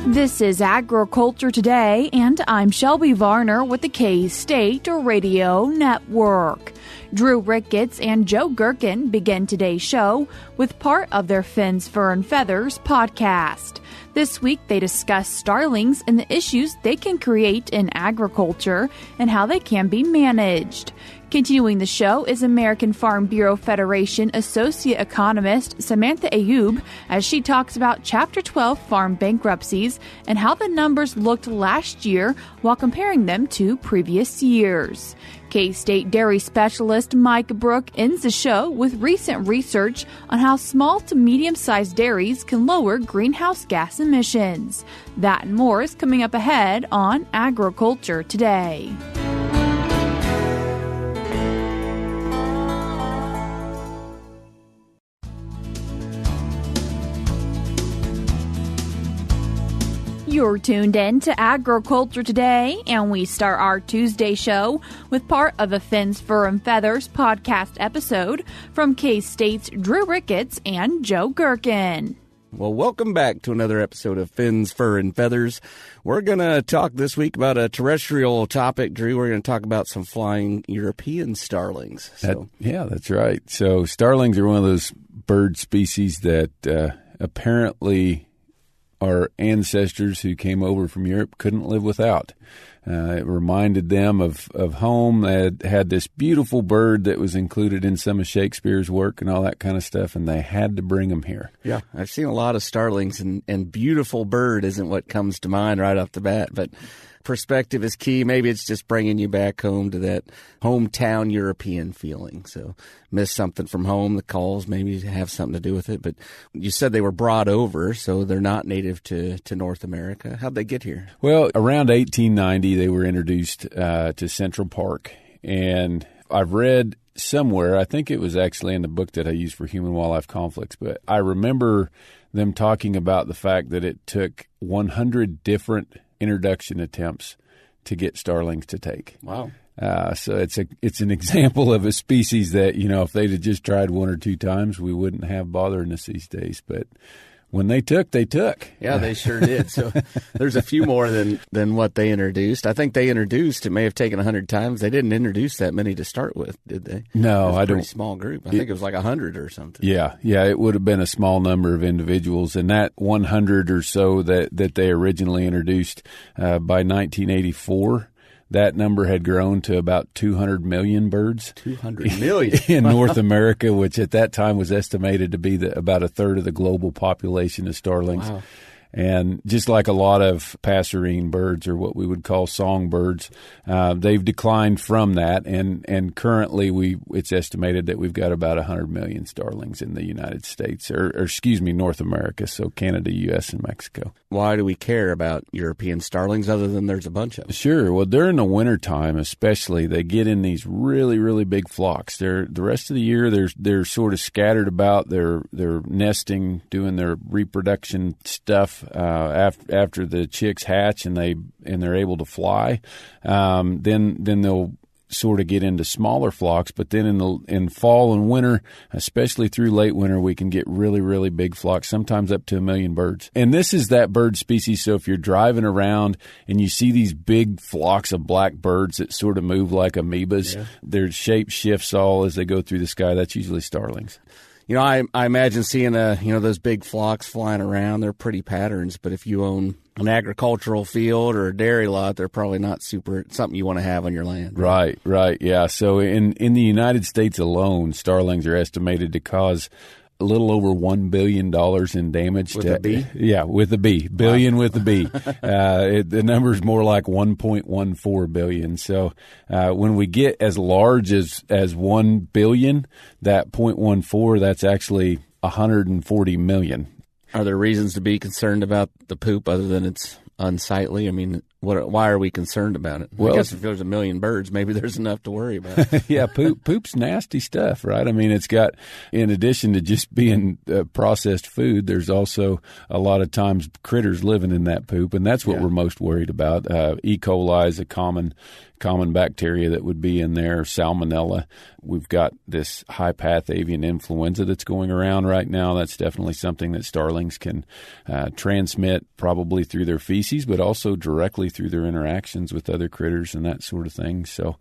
This is Agriculture Today, and I'm Shelby Varner with the K-State Radio Network. Drew Ricketts and Joe Gerken begin today's show with part of their Fins, Fur, and Feathers podcast. This week, they discuss starlings and the issues they can create in agriculture and how they can be managed. Continuing the show is American Farm Bureau Federation Associate Economist Samantha Ayoub as she talks about Chapter 12 farm bankruptcies and how the numbers looked last year while comparing them to previous years. K-State dairy specialist Mike Brouk ends the show with recent research on how small to medium-sized dairies can lower greenhouse gas emissions. That and more is coming up ahead on Agriculture Today. You're tuned in to Agriculture Today, and we start our Tuesday show with part of a Fins, Fur, and Feathers podcast episode from K-State's Drew Ricketts and Joe Gerken. Well, welcome back to another episode of Fins, Fur, and Feathers. We're going to talk this week about a terrestrial topic, Drew. We're going to talk about some flying European starlings. That's right. So starlings are one of those bird species that apparently our ancestors who came over from Europe couldn't live without. It reminded them of home. They had this beautiful bird that was included in some of Shakespeare's work and all that kind of stuff, and they had to bring them here. Yeah, I've seen a lot of starlings, and beautiful bird isn't what comes to mind right off the bat, but perspective is key. Maybe it's just bringing you back home to that hometown European feeling. So miss something from home, the calls maybe have something to do with it. But you said they were brought over, so they're not native to North America. How'd they get here? Well, around 1890, they were introduced to Central Park. And I've read somewhere, I think it was actually in the book that I used for human-wildlife conflicts, but I remember them talking about the fact that it took 100 different introduction attempts to get starlings to take. Wow. So it's an example of a species that, if they'd have just tried one or two times, we wouldn't have bothering us these days. But when they took, they took. Yeah, they sure did. So there's a few more than what they introduced. I think they introduced, it may have taken 100 times. They didn't introduce that many to start with, did they? No, I don't. Pretty small group. I think it was like 100 or something. Yeah, it would have been a small number of individuals. And that 100 or so that they originally introduced by 1984, that number had grown to about 200 million birds. 200 million? In North America, which at that time was estimated to be about a third of the global population of starlings. Wow. And just like a lot of passerine birds, or what we would call songbirds, they've declined from that. And currently it's estimated that we've got about 100 million starlings in the United States, or North America, so Canada, U.S., and Mexico. Why do we care about European starlings other than there's a bunch of them? Sure. Well, during the wintertime especially, they get in these really, really big flocks. The rest of the year, they're sort of scattered about. They're nesting, doing their reproduction stuff after the chicks hatch and they're able to fly. Then they'll sort of get into smaller flocks, but then in fall and winter, especially through late winter, we can get really, really big flocks, sometimes up to 1 million birds. And this is that bird species, so if you're driving around and you see these big flocks of black birds that sort of move like amoebas, their shape shifts all as they go through the sky, that's usually starlings. I imagine seeing those big flocks flying around. They're pretty patterns, but if you own an agricultural field or a dairy lot, they're probably not something you want to have on your land. Right, yeah. So in the United States alone, starlings are estimated to cause a little over $1 billion in damage. With a B? Yeah, with a B. Billion with a B. The number's more like 1.14 billion. So when we get as large as 1 billion, that 0.14, that's actually 140 million. Are there reasons to be concerned about the poop other than it's unsightly? I mean, why are we concerned about it? Well, I guess if there's 1 million birds, maybe there's enough to worry about. Yeah, poop's nasty stuff, right? I mean, it's got, in addition to just being processed food, there's also a lot of times critters living in that poop, and that's what we're most worried about. E. coli is a common common bacteria that would be in there, salmonella. We've got this high-path avian influenza that's going around right now. That's definitely something that starlings can transmit, probably through their feces, but also directly through their interactions with other critters and that sort of thing. So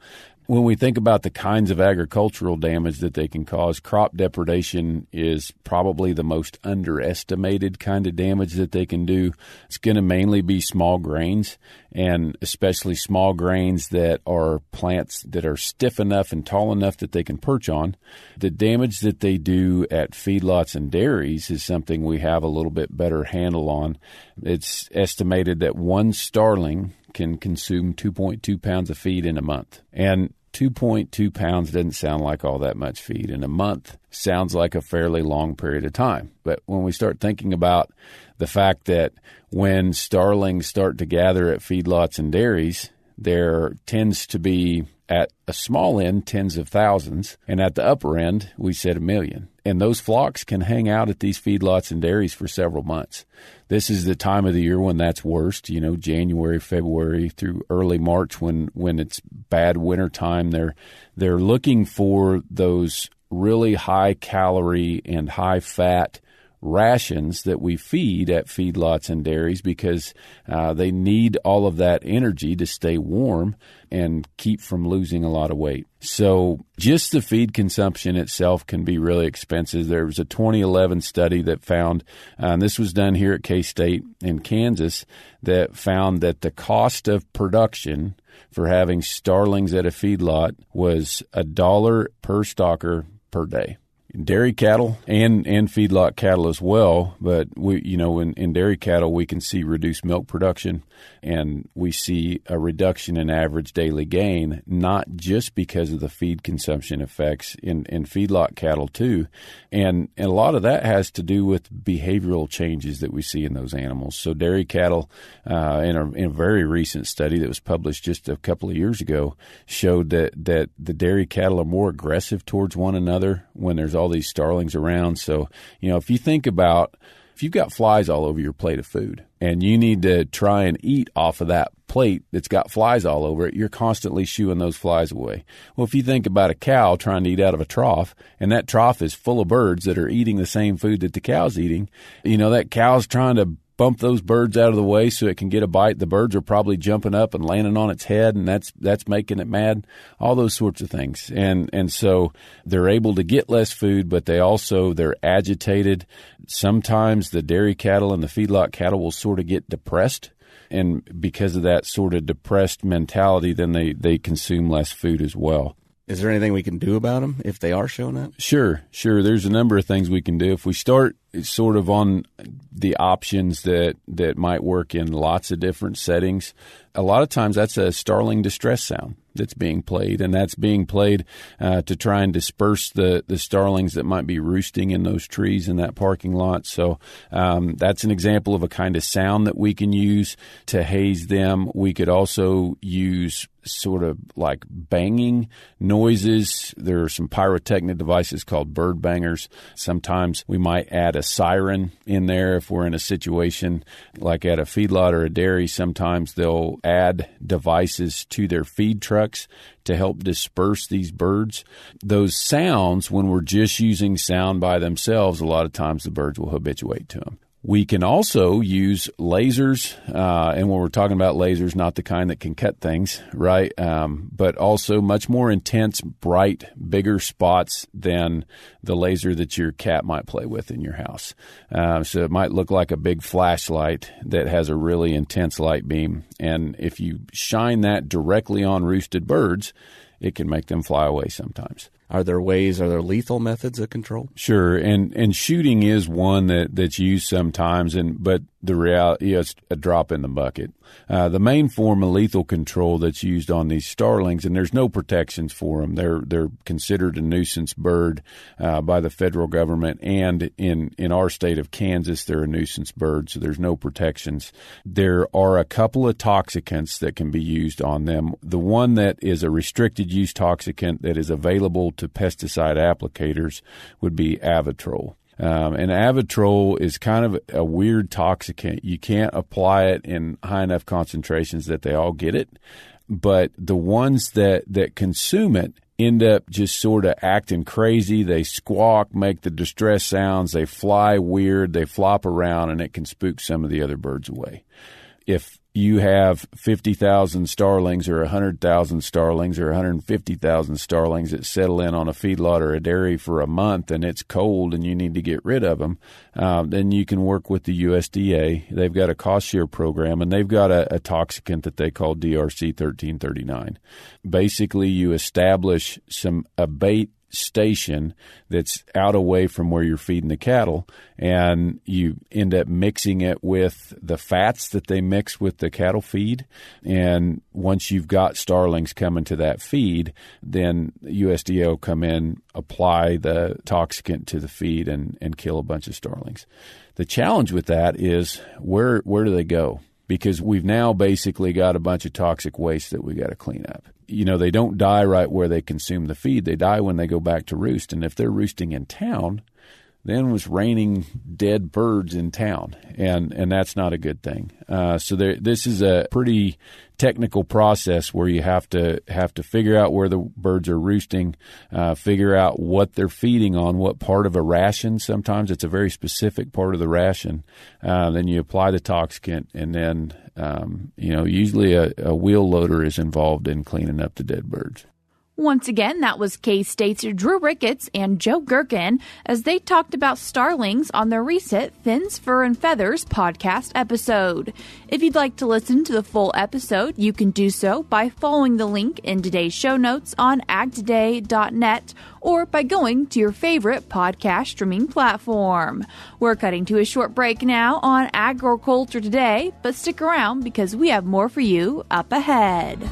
when we think about the kinds of agricultural damage that they can cause, crop depredation is probably the most underestimated kind of damage that they can do. It's going to mainly be small grains, and especially small grains that are plants that are stiff enough and tall enough that they can perch on. The damage that they do at feedlots and dairies is something we have a little bit better handle on. It's estimated that one starling can consume 2.2 pounds of feed in a month. And 2.2 pounds doesn't sound like all that much feed. In a month sounds like a fairly long period of time. But when we start thinking about the fact that when starlings start to gather at feedlots and dairies, there tends to be, at a small end, tens of thousands, and at the upper end, we said 1 million. And those flocks can hang out at these feedlots and dairies for several months. This is the time of the year when that's worst, January, February through early March when it's bad winter time. They're looking for those really high calorie and high fat rations that we feed at feedlots and dairies because they need all of that energy to stay warm and keep from losing a lot of weight. So just the feed consumption itself can be really expensive. There was a 2011 study that found, and this was done here at K-State in Kansas, that found that the cost of production for having starlings at a feedlot was $1 per stalker per day. Dairy cattle and feedlot cattle as well, but in dairy cattle we can see reduced milk production, and we see a reduction in average daily gain, not just because of the feed consumption effects in feedlot cattle too, and a lot of that has to do with behavioral changes that we see in those animals. So dairy cattle, in a very recent study that was published just a couple of years ago, showed that the dairy cattle are more aggressive towards one another when there's all these starlings around. So, if you think about, if you've got flies all over your plate of food and you need to try and eat off of that plate that's got flies all over it, you're constantly shooing those flies away. Well, if you think about a cow trying to eat out of a trough, and that trough is full of birds that are eating the same food that the cow's eating, that cow's trying to bump those birds out of the way so it can get a bite. The birds are probably jumping up and landing on its head, and that's making it mad. All those sorts of things. And so they're able to get less food, but they're agitated. Sometimes the dairy cattle and the feedlot cattle will sort of get depressed. And because of that sort of depressed mentality, then they consume less food as well. Is there anything we can do about them if they are showing up? Sure. There's a number of things we can do. If we start sort of on the options that might work in lots of different settings, a lot of times that's a starling distress sound that's being played, and that's being played to try and disperse the starlings that might be roosting in those trees in that parking lot. So that's an example of a kind of sound that we can use to haze them. We could also use sort of like banging noises. There are some pyrotechnic devices called bird bangers. Sometimes we might add a siren in there if we're in a situation like at a feedlot or a dairy. Sometimes they'll add devices to their feed trucks to help disperse these birds. Those sounds, when we're just using sound by themselves, a lot of times the birds will habituate to them. We can also use lasers, and when we're talking about lasers, not the kind that can cut things, right? But also much more intense, bright, bigger spots than the laser that your cat might play with in your house. So it might look like a big flashlight that has a really intense light beam. And if you shine that directly on roosted birds, it can make them fly away sometimes. Are there lethal methods of control? Sure, and shooting is one that's used sometimes, but the reality is a drop in the bucket. The main form of lethal control that's used on these starlings, and there's no protections for them. They're considered a nuisance bird by the federal government, and in our state of Kansas, they're a nuisance bird, so there's no protections. There are a couple of toxicants that can be used on them. The one that is a restricted use toxicant that is available to pesticide applicators would be Avitrol. And Avitrol is kind of a weird toxicant. You can't apply it in high enough concentrations that they all get it. but the ones that consume it end up just sort of acting crazy. They squawk, make the distress sounds, they fly weird, they flop around, and it can spook some of the other birds away. If you have 50,000 starlings or 100,000 starlings or 150,000 starlings that settle in on a feedlot or a dairy for a month and it's cold and you need to get rid of them, then you can work with the USDA. They've got a cost share program, and they've got a toxicant that they call DRC 1339. Basically, you establish a bait station that's out away from where you're feeding the cattle, and you end up mixing it with the fats that they mix with the cattle feed. And once you've got starlings coming to that feed, then USDA will come in, apply the toxicant to the feed, and kill a bunch of starlings. The challenge with that is where do they go? Because we've now basically got a bunch of toxic waste that we got to clean up. They don't die right where they consume the feed. They die when they go back to roost. And if they're roosting in town, then it was raining dead birds in town, and that's not a good thing. So this is a pretty technical process where you have to figure out where the birds are roosting, figure out what they're feeding on, what part of a ration. Sometimes it's a very specific part of the ration. Then you apply the toxicant, and then usually a wheel loader is involved in cleaning up the dead birds. Once again, that was K-State's Drew Ricketts and Joe Gerken as they talked about starlings on their recent Fins, Fur, and Feathers podcast episode. If you'd like to listen to the full episode, you can do so by following the link in today's show notes on agtoday.net or by going to your favorite podcast streaming platform. We're cutting to a short break now on Agriculture Today, but stick around because we have more for you up ahead.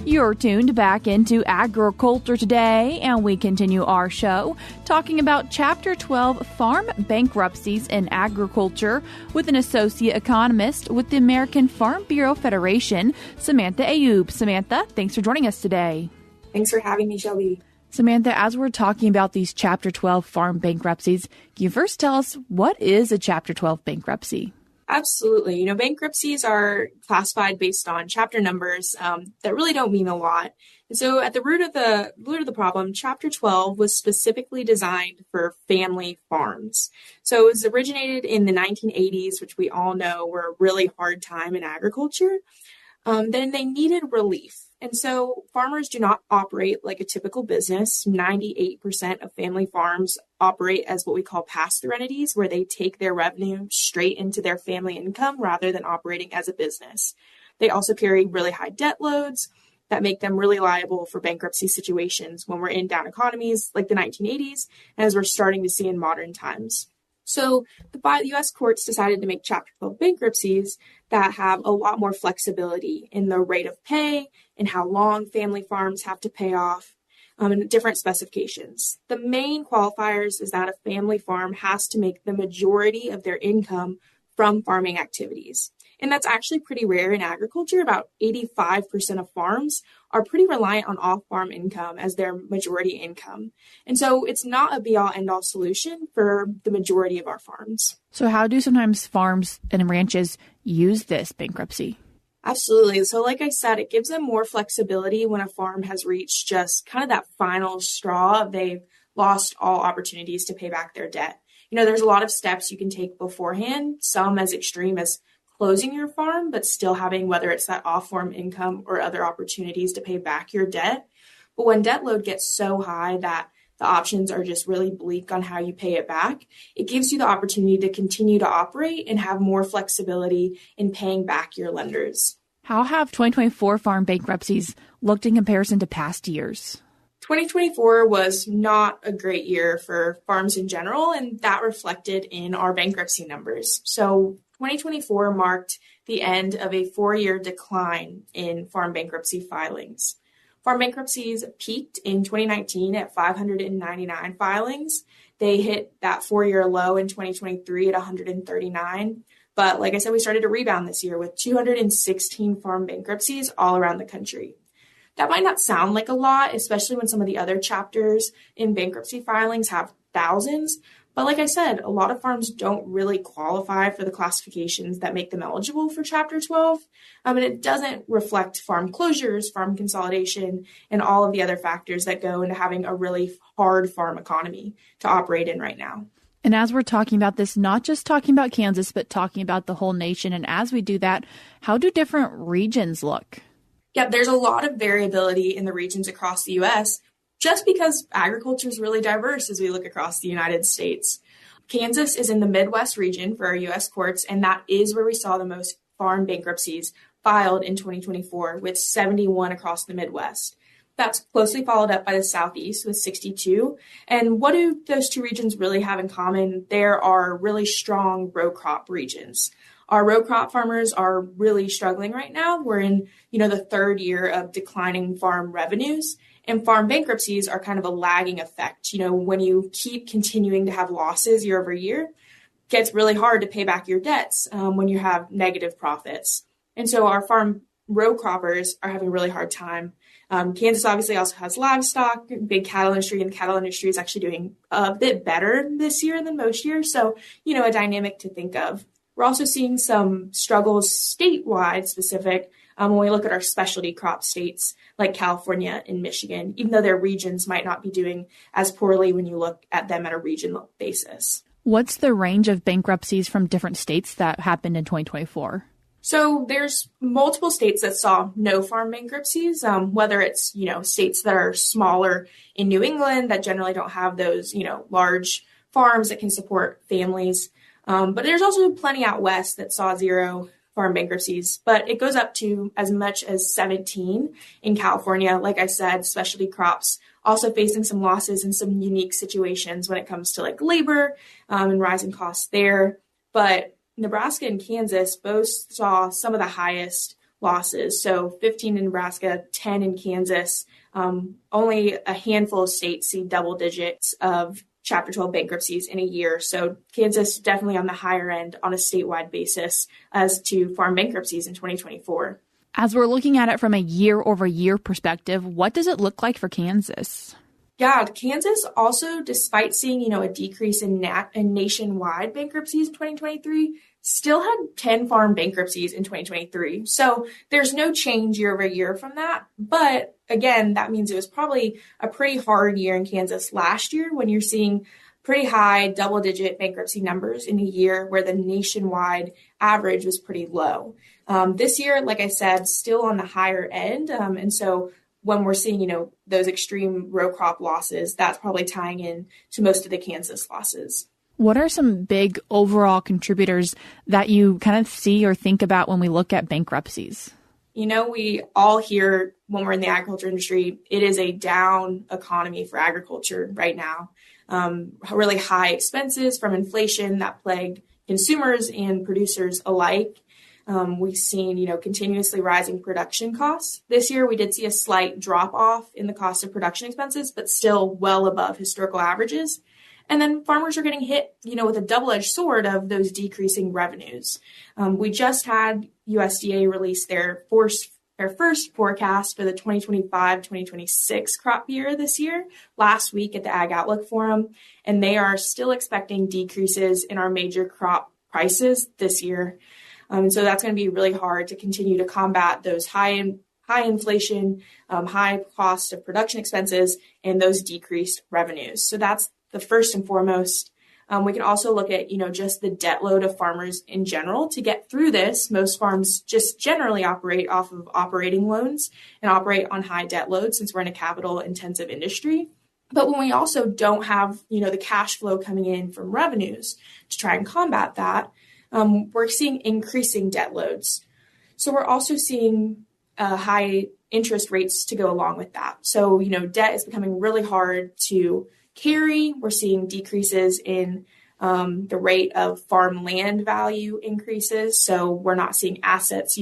You're tuned back into Agriculture Today, and we continue our show talking about Chapter 12 Farm Bankruptcies in Agriculture with an associate economist with the American Farm Bureau Federation, Samantha Ayoub. Samantha, thanks for joining us today. Thanks for having me, Shelby. Samantha, as we're talking about these Chapter 12 farm bankruptcies, can you first tell us what is a Chapter 12 bankruptcy? Absolutely. Bankruptcies are classified based on chapter numbers that really don't mean a lot. And so at the root of the problem, Chapter 12 was specifically designed for family farms. So it was originated in the 1980s, which we all know were a really hard time in agriculture. Then they needed relief. And so farmers do not operate like a typical business. 98% of family farms operate as what we call pass-through entities, where they take their revenue straight into their family income rather than operating as a business. They also carry really high debt loads that make them really liable for bankruptcy situations when we're in down economies like the 1980s, and as we're starting to see in modern times. So the U.S. courts decided to make Chapter 12 bankruptcies that have a lot more flexibility in the rate of pay and how long family farms have to pay off, and different specifications. The main qualifiers is that a family farm has to make the majority of their income from farming activities. And that's actually pretty rare in agriculture. About 85% of farms are pretty reliant on off-farm income as their majority income. And so it's not a be-all, end-all solution for the majority of our farms. So how do sometimes farms and ranches use this bankruptcy? Absolutely. So like I said, it gives them more flexibility when a farm has reached just kind of that final straw. They've lost all opportunities to pay back their debt. There's a lot of steps you can take beforehand, some as extreme as closing your farm, but still having whether it's that off-farm income or other opportunities to pay back your debt. But when debt load gets so high that the options are just really bleak on how you pay it back, it gives you the opportunity to continue to operate and have more flexibility in paying back your lenders. How have 2024 farm bankruptcies looked in comparison to past years? 2024 was not a great year for farms in general, and that reflected in our bankruptcy numbers. So 2024 marked the end of a 4-year decline in farm bankruptcy filings. Farm bankruptcies peaked in 2019 at 599 filings. They hit that 4-year low in 2023 at 139. But like I said, we started to rebound this year with 216 farm bankruptcies all around the country. That might not sound like a lot, especially when some of the other chapters in bankruptcy filings have thousands. But like I said, a lot of farms don't really qualify for the classifications that make them eligible for Chapter 12. And it doesn't reflect farm closures, farm consolidation, and all of the other factors that go into having a really hard farm economy to operate in right now. And as we're talking about this, not just talking about Kansas, but talking about the whole nation. And as we do that, how do different regions look? Yeah, there's a lot of variability in the regions across the U.S. just because agriculture is really diverse as we look across the United States. Kansas is in the Midwest region for our U.S. courts, and that is where we saw the most farm bankruptcies filed in 2024, with 71 across the Midwest. That's closely followed up by the Southeast with 62. And what do those two regions really have in common? There are really strong row crop regions. Our row crop farmers are really struggling right now. We're in, the third year of declining farm revenues, and farm bankruptcies are kind of a lagging effect. When you keep continuing to have losses year over year, it gets really hard to pay back your debts when you have negative profits. And so our farm row croppers are having a really hard time. Kansas obviously also has livestock, big cattle industry, and the cattle industry is actually doing a bit better this year than most years. So, a dynamic to think of. We're also seeing some struggles statewide specific when we look at our specialty crop states like California and Michigan, even though their regions might not be doing as poorly when you look at them at a regional basis. What's the range of bankruptcies from different states that happened in 2024? So there's multiple states that saw no farm bankruptcies, whether it's, states that are smaller in New England that generally don't have those, large farms that can support families. But there's also plenty out west that saw zero farm bankruptcies, but it goes up to as much as 17 in California. Like I said, specialty crops also facing some losses in some unique situations when it comes to like labor and rising costs there. But Nebraska and Kansas both saw some of the highest losses. So 15 in Nebraska, 10 in Kansas. Only a handful of states see double digits of Chapter 12 bankruptcies in a year. So Kansas definitely on the higher end on a statewide basis as to farm bankruptcies in 2024. As we're looking at it from a year-over-year perspective, what does it look like for Kansas? Yeah, Kansas also, despite seeing, a decrease in nationwide bankruptcies in 2023, still had 10 farm bankruptcies in 2023. So there's no change year over year from that. But again, that means it was probably a pretty hard year in Kansas last year when you're seeing pretty high double-digit bankruptcy numbers in a year where the nationwide average was pretty low. This year, like I said, still on the higher end. And so when we're seeing, those extreme row crop losses, that's probably tying in to most of the Kansas losses. What are some big overall contributors that you kind of see or think about when we look at bankruptcies? We all hear when we're in the agriculture industry, it is a down economy for agriculture right now. Really high expenses from inflation that plagued consumers and producers alike. We've seen, continuously rising production costs. This year, we did see a slight drop off in the cost of production expenses, but still well above historical averages. And then farmers are getting hit, with a double-edged sword of those decreasing revenues. We just had USDA release their first forecast for the 2025-2026 crop year this year last week at the Ag Outlook Forum, and they are still expecting decreases in our major crop prices this year. And so that's going to be really hard to continue to combat those high inflation, high cost of production expenses, and those decreased revenues. So that's the first and foremost. We can also look at, just the debt load of farmers in general to get through this. Most farms just generally operate off of operating loans and operate on high debt loads since we're in a capital intensive industry. But when we also don't have, the cash flow coming in from revenues to try and combat that, we're seeing increasing debt loads. So we're also seeing high interest rates to go along with that. So, debt is becoming really hard to carry. We're seeing decreases in the rate of farm land value increases. So we're not seeing assets,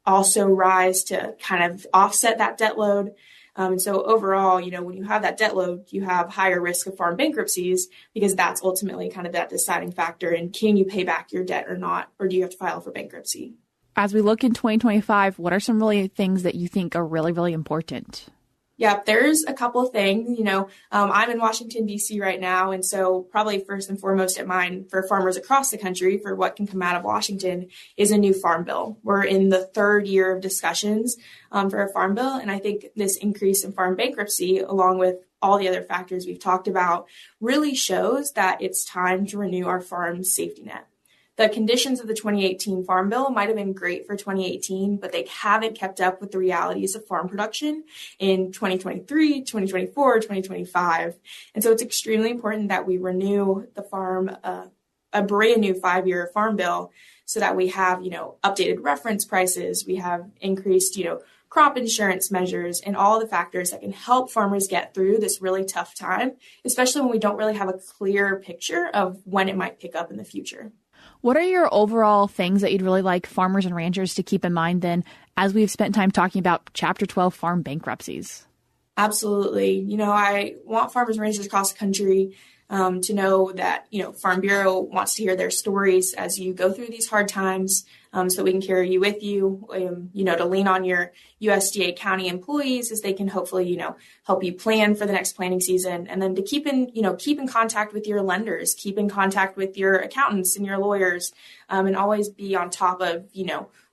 also rise to kind of offset that debt load. And so overall, when you have that debt load, you have higher risk of farm bankruptcies because that's ultimately kind of that deciding factor in can you pay back your debt or not, or do you have to file for bankruptcy? As we look in 2025, what are some really things that you think are really, really important? Yeah, there's a couple of things. I'm in Washington, D.C. right now. And so probably first and foremost at mind for farmers across the country for what can come out of Washington is a new farm bill. We're in the third year of discussions for a farm bill. And I think this increase in farm bankruptcy, along with all the other factors we've talked about, really shows that it's time to renew our farm safety net. The conditions of the 2018 Farm Bill might have been great for 2018, but they haven't kept up with the realities of farm production in 2023, 2024, 2025. And so it's extremely important that we renew the farm, a brand new 5-year Farm Bill, so that we have, updated reference prices, we have increased, crop insurance measures, and all the factors that can help farmers get through this really tough time, especially when we don't really have a clear picture of when it might pick up in the future. What are your overall things that you'd really like farmers and ranchers to keep in mind then, as we've spent time talking about Chapter 12 farm bankruptcies? Absolutely. I want farmers and ranchers across the country to know that, Farm Bureau wants to hear their stories as you go through these hard times, so we can carry you with you, to lean on your USDA county employees as they can hopefully, help you plan for the next planting season. And then to keep in contact with your lenders, keep in contact with your accountants and your lawyers, and always be on top of,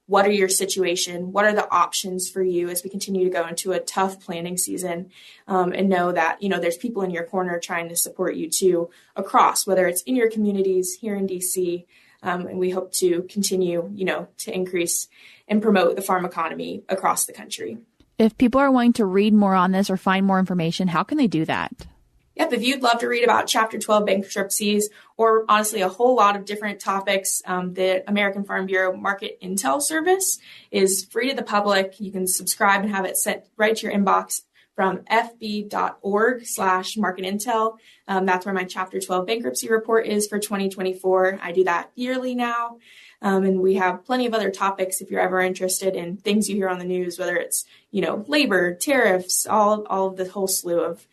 what are your situation? What are the options for you as we continue to go into a tough planting season, and know that, there's people in your corner trying to support you too across, whether it's in your communities here in DC. And we hope to continue, to increase and promote the farm economy across the country. If people are wanting to read more on this or find more information, how can they do that? Yep, if you'd love to read about Chapter 12 bankruptcies, or honestly a whole lot of different topics, the American Farm Bureau Market Intel Service is free to the public. You can subscribe and have it sent right to your inbox from fb.org/marketintel. That's where my Chapter 12 bankruptcy report is for 2024. I do that yearly now. And we have plenty of other topics if you're ever interested in things you hear on the news, whether it's, labor, tariffs, all of the whole slew of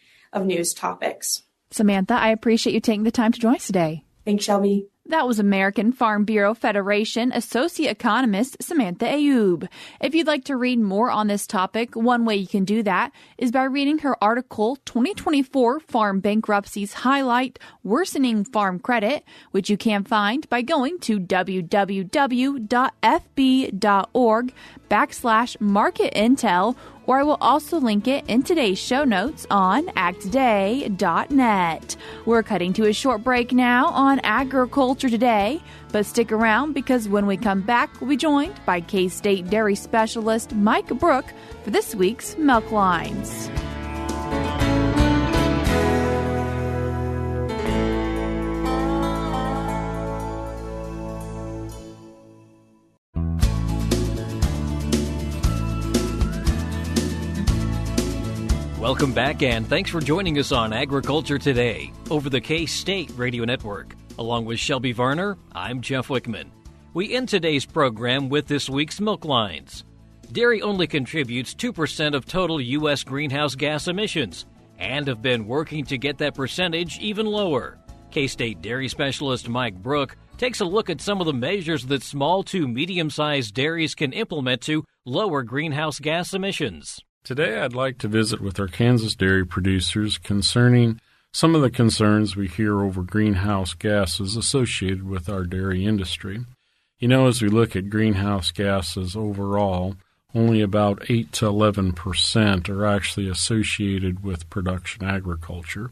news topics. Samantha, I appreciate you taking the time to join us today. Thanks, Shelby. That was American Farm Bureau Federation Associate Economist Samantha Ayoub. If you'd like to read more on this topic, one way you can do that is by reading her article, 2024 Farm Bankruptcies Highlight Worsening Farm Credit, which you can find by going to www.fb.org/marketintel, or I will also link it in today's show notes on agtoday.net. We're cutting to a short break now on Agriculture Today, but stick around because when we come back, we'll be joined by K-State dairy specialist Mike Brouk for this week's Milk Lines. Welcome back, and thanks for joining us on Agriculture Today over the K-State Radio Network. Along with Shelby Varner, I'm Jeff Wickman. We end today's program with this week's Milk Lines. Dairy only contributes 2% of total U.S. greenhouse gas emissions and have been working to get that percentage even lower. K-State dairy specialist Mike Brouk takes a look at some of the measures that small to medium-sized dairies can implement to lower greenhouse gas emissions. Today I'd like to visit with our Kansas dairy producers concerning some of the concerns we hear over greenhouse gases associated with our dairy industry. As we look at greenhouse gases overall, only about 8 to 11% are actually associated with production agriculture.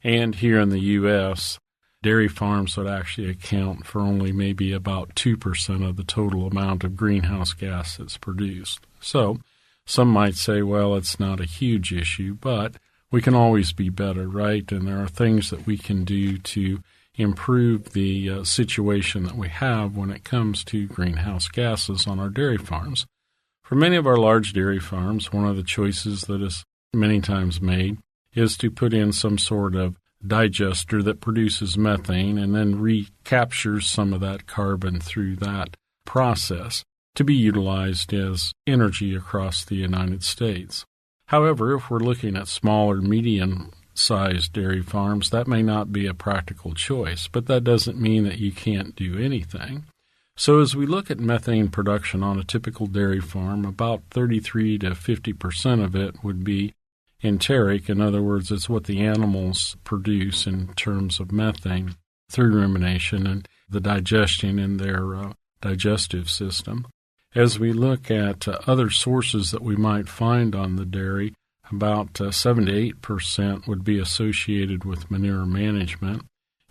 And here in the U.S., dairy farms would actually account for only maybe about 2% of the total amount of greenhouse gas that's produced. So, some might say, well, it's not a huge issue, but we can always be better, right? And there are things that we can do to improve the situation that we have when it comes to greenhouse gases on our dairy farms. For many of our large dairy farms, one of the choices that is many times made is to put in some sort of digester that produces methane and then recaptures some of that carbon through that process to be utilized as energy across the United States. However, if we're looking at small or medium-sized dairy farms, that may not be a practical choice, but that doesn't mean that you can't do anything. So as we look at methane production on a typical dairy farm, about 33 to 50% of it would be enteric. In other words, it's what the animals produce in terms of methane through rumination and the digestion in their digestive system. As we look at other sources that we might find on the dairy, about 7 to 8% would be associated with manure management.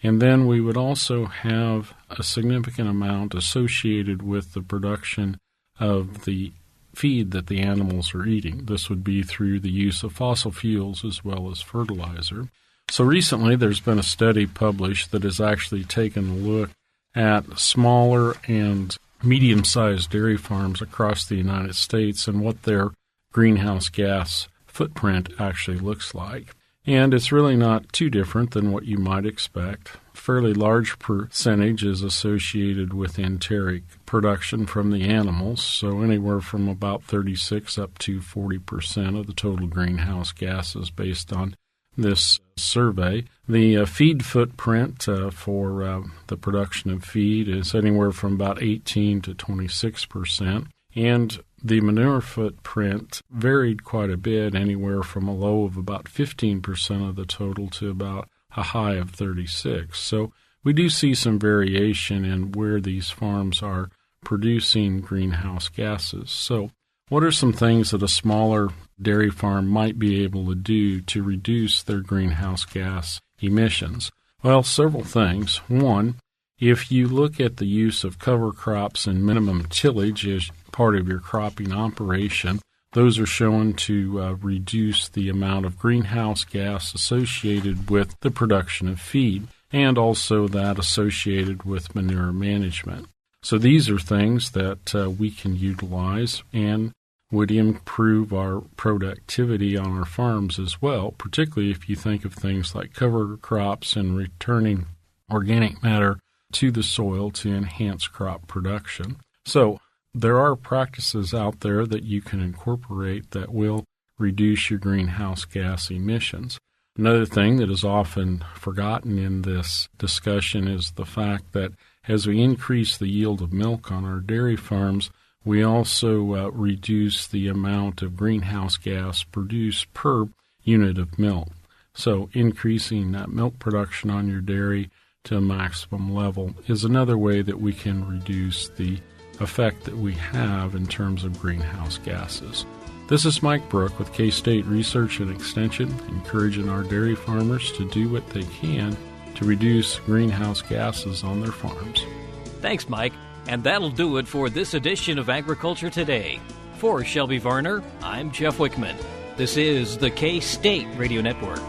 And then we would also have a significant amount associated with the production of the feed that the animals are eating. This would be through the use of fossil fuels as well as fertilizer. So recently there's been a study published that has actually taken a look at smaller and medium-sized dairy farms across the United States and what their greenhouse gas footprint actually looks like. And it's really not too different than what you might expect. A fairly large percentage is associated with enteric production from the animals, so anywhere from about 36 up to 40% of the total greenhouse gases based on this survey. The feed footprint for the production of feed is anywhere from about 18 to 26%, and the manure footprint varied quite a bit, anywhere from a low of about 15% of the total to about a high of 36%. So we do see some variation in where these farms are producing greenhouse gases. So what are some things that a smaller dairy farm might be able to do to reduce their greenhouse gas emissions? Well, several things. One, if you look at the use of cover crops and minimum tillage as part of your cropping operation, those are shown to reduce the amount of greenhouse gas associated with the production of feed and also that associated with manure management. So these are things that we can utilize and would improve our productivity on our farms as well, particularly if you think of things like cover crops and returning organic matter to the soil to enhance crop production. So there are practices out there that you can incorporate that will reduce your greenhouse gas emissions. Another thing that is often forgotten in this discussion is the fact that as we increase the yield of milk on our dairy farms, we also reduce the amount of greenhouse gas produced per unit of milk. So increasing that milk production on your dairy to a maximum level is another way that we can reduce the effect that we have in terms of greenhouse gases. This is Mike Brouk with K-State Research and Extension, encouraging our dairy farmers to do what they can to reduce greenhouse gases on their farms. Thanks, Mike. And that'll do it for this edition of Agriculture Today. For Shelby Varner, I'm Jeff Wickman. This is the K-State Radio Network.